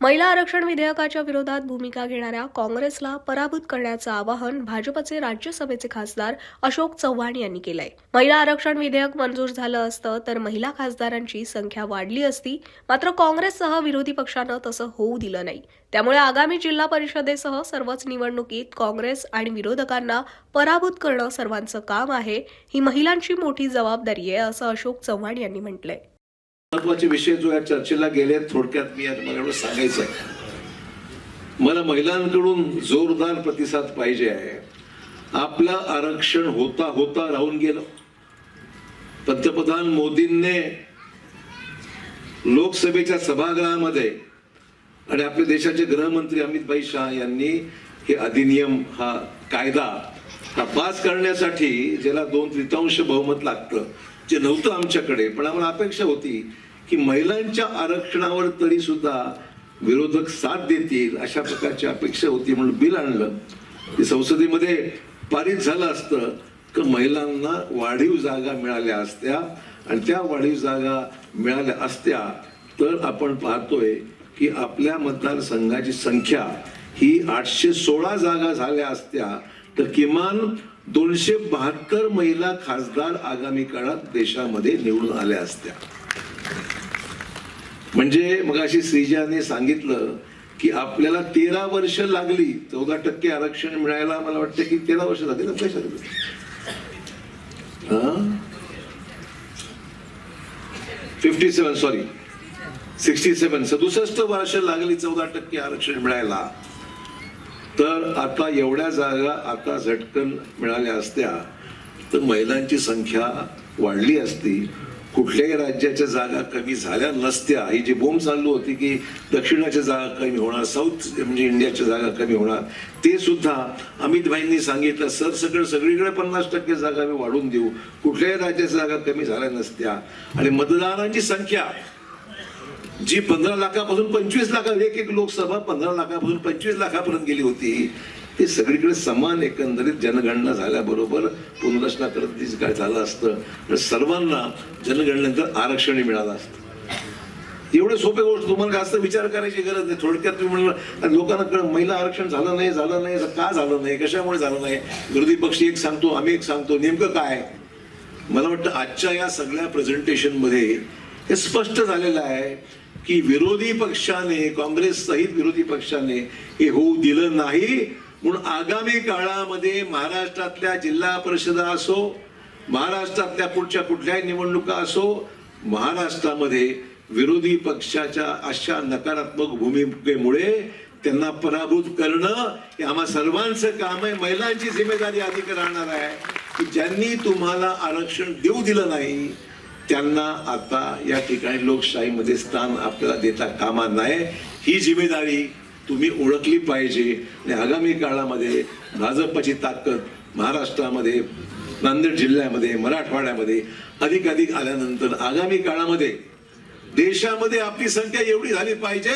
महिला आरक्षण विधेयकाच्या विरोधात भूमिका घेणाऱ्या काँग्रेसला पराभूत करण्याचं आवाहन भाजपचे राज्यसभेचे खासदार अशोक चव्हाण यांनी केलंय. महिला आरक्षण विधेयक मंजूर झालं असतं तर महिला खासदारांची संख्या वाढली असती, मात्र काँग्रेससह विरोधी पक्षानं तसं होऊ दिलं नाही. त्यामुळे आगामी जिल्हा परिषदेसह सर्वच निवडणुकीत काँग्रेस आणि विरोधकांना पराभूत करणं सर्वांचं काम आहे. ही महिलांची मोठी जबाबदारी आहे, असं अशोक चव्हाण यांनी म्हटलंय. महत्वाचे विषय जो या चर्चेला गेले थोडक्यात मी तुम्हाला सांगायचं आहे. मला महिलांकडून जोरदार प्रतिसाद पाहिजे आहे. आपलं आरक्षण होता होता राहून गेलं. पंतप्रधान मोदींनी लोकसभेच्या सभागृहामध्ये आणि आपल्या देशाचे गृहमंत्री अमित भाई शाह यांनी हे अधिनियम, हा कायदा हा पास करण्यासाठी ज्याला 2/3 बहुमत लागतं, जे नव्हतं आमच्याकडे, पण आम्हाला अपेक्षा होती की महिलांच्या आरक्षणावर तरी सुद्धा विरोधक साथ देतील अशा प्रकारची अपेक्षा होती. म्हणून बिल आणलं. ते संसदेमध्ये पारित झालं असतं तर महिलांना वाढीव जागा मिळाल्या असत्या, आणि त्या वाढीव जागा मिळाल्या असत्या तर आपण पाहतोय की आपल्या मतदारसंघाची संख्या ही 816 जागा झाल्या असत्या, तर किमान 272 महिला खासदार आगामी काळात देशामध्ये निवडून आल्या असत्या. म्हणजे मगाशी श्रीजाने सांगितलं की आपल्याला 13 वर्ष लागली 14% आरक्षण मिळायला. मला वाटतं की 13 वर्ष लागली ना, पैसा 67 वर्ष लागली 14% आरक्षण मिळायला. तर आता एवढ्या जागा आता झटकन मिळाल्या असत्या तर महिलांची संख्या वाढली असती. कुठल्याही राज्याच्या जागा कमी झाल्या नसत्या. ही जी बोंब चालू होती की दक्षिणाच्या जागा कमी होणार, साऊथ म्हणजे इंडियाच्या जागा कमी होणार, ते सुद्धा अमित भाईंनी सांगितलं सगळीकडे 50% जागा आम्ही वाढवून देऊ. कुठल्याही राज्याच्या जागा कमी झाल्या नसत्या. आणि मतदारांची संख्या जी 15 लाखापासून 25 लाख, एक लोकसभा 15 लाखापासून 25 लाखापर्यंत गेली होती, ते सगळीकडे समान एकंदरीत जनगणना झाल्याबरोबर पुनर्रचना करत काय झालं असतं तर सर्वांना जनगणनेनंतर आरक्षण मिळालं असतं. एवढे सोपे गोष्ट, तुम्हाला जास्त विचार करायची गरज नाही. थोडक्यात तुम्ही म्हणलं लोकांना महिला आरक्षण झालं नाही, का झालं नाही, कशामुळे झालं नाही, विरोधी पक्ष एक सांगतो, आम्ही एक सांगतो, नेमकं काय. मला वाटतं आजच्या या सगळ्या प्रेझेंटेशन मध्ये हे स्पष्ट झालेलं आहे की विरोधी पक्षाने, काँग्रेस सहित विरोधी पक्षाने हे होऊ दिलं नाही. म्हणून आगामी काळामध्ये महाराष्ट्रातल्या जिल्हा परिषदा असो, महाराष्ट्रातल्या पुढच्या कुठल्याही निवडणुका असो, महाराष्ट्रामध्ये विरोधी पक्षाच्या अशा नकारात्मक भूमिकेमुळे त्यांना पराभूत करणं हे आम्हा सर्वांचं काम आहे. महिलांची जिम्मेदारी अधिक राहणार आहे की ज्यांनी तुम्हाला आरक्षण देऊ दिलं नाही त्यांना आता या ठिकाणी लोकशाहीमध्ये स्थान आपल्याला देता कामा नये. ही जिम्मेदारी तुम्ही ओळखली पाहिजे. आणि आगामी काळामध्ये भाजपची ताकद महाराष्ट्रामध्ये, नांदेड जिल्ह्यामध्ये, मराठवाड्यामध्ये अधिक आल्यानंतर आगामी काळामध्ये देशामध्ये आपली संख्या एवढी झाली पाहिजे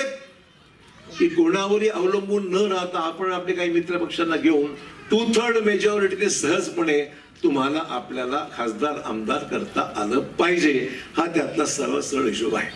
की कोणावरही अवलंबून न राहता आपण आपले काही मित्र पक्षांना घेऊन 2/3 मेजॉरिटीने सहजपणे तुम्हाला आपल्याला खासदार आमदार करता आलं पाहिजे. हा त्यातला सरळ हिशोब आहे.